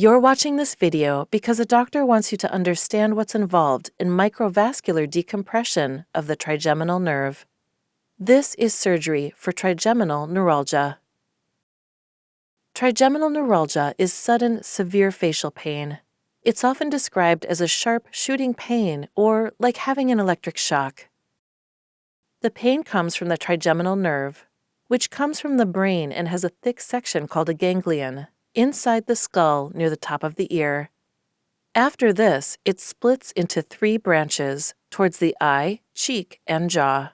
You're watching this video because a doctor wants you to understand what's involved in microvascular decompression of the trigeminal nerve. This is surgery for trigeminal neuralgia. Trigeminal neuralgia is sudden, severe facial pain. It's often described as a sharp, shooting pain or like having an electric shock. The pain comes from the trigeminal nerve, which comes from the brain and has a thick section called a ganglion inside the skull near the top of the ear. After this, it splits into 3 branches towards the eye, cheek, and jaw.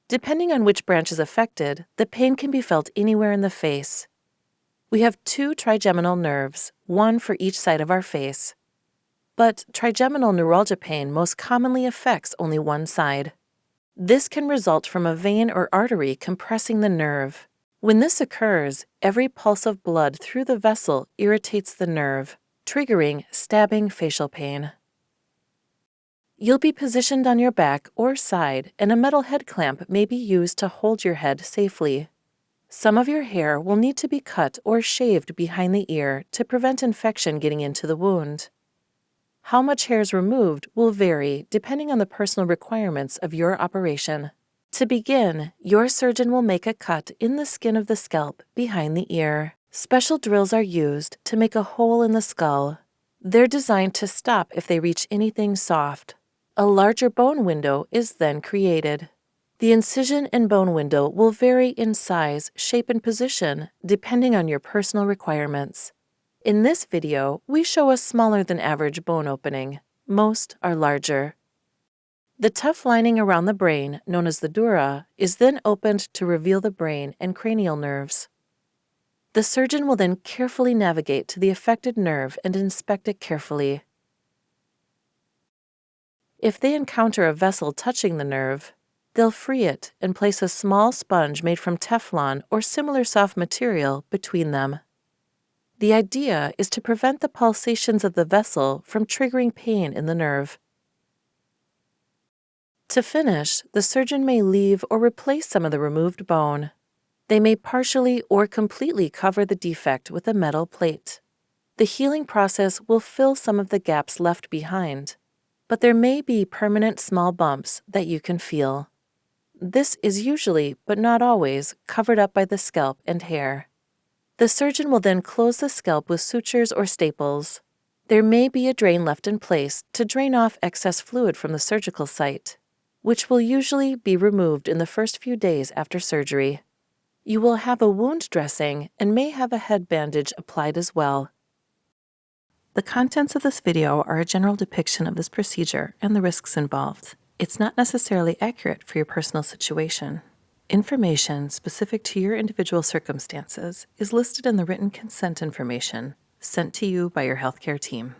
Depending on which branch is affected, the pain can be felt anywhere in the face. We have 2 trigeminal nerves, one for each side of our face. But trigeminal neuralgia pain most commonly affects only one side. This can result from a vein or artery compressing the nerve. When this occurs, every pulse of blood through the vessel irritates the nerve, triggering stabbing facial pain. You'll be positioned on your back or side, and a metal head clamp may be used to hold your head safely. Some of your hair will need to be cut or shaved behind the ear to prevent infection getting into the wound. How much hair is removed will vary depending on the personal requirements of your operation. To begin, your surgeon will make a cut in the skin of the scalp behind the ear. Special drills are used to make a hole in the skull. They're designed to stop if they reach anything soft. A larger bone window is then created. The incision and bone window will vary in size, shape, and position depending on your personal requirements. In this video, we show a smaller than average bone opening. Most are larger. The tough lining around the brain, known as the dura, is then opened to reveal the brain and cranial nerves. The surgeon will then carefully navigate to the affected nerve and inspect it carefully. If they encounter a vessel touching the nerve, they'll free it and place a small sponge made from Teflon or similar soft material between them. The idea is to prevent the pulsations of the vessel from triggering pain in the nerve. To finish, the surgeon may leave or replace some of the removed bone. They may partially or completely cover the defect with a metal plate. The healing process will fill some of the gaps left behind, but there may be permanent small bumps that you can feel. This is usually, but not always, covered up by the scalp and hair. The surgeon will then close the scalp with sutures or staples. There may be a drain left in place to drain off excess fluid from the surgical site, which will usually be removed in the first few days after surgery. You will have a wound dressing and may have a head bandage applied as well. The contents of this video are a general depiction of this procedure and the risks involved. It's not necessarily accurate for your personal situation. Information specific to your individual circumstances is listed in the written consent information sent to you by your healthcare team.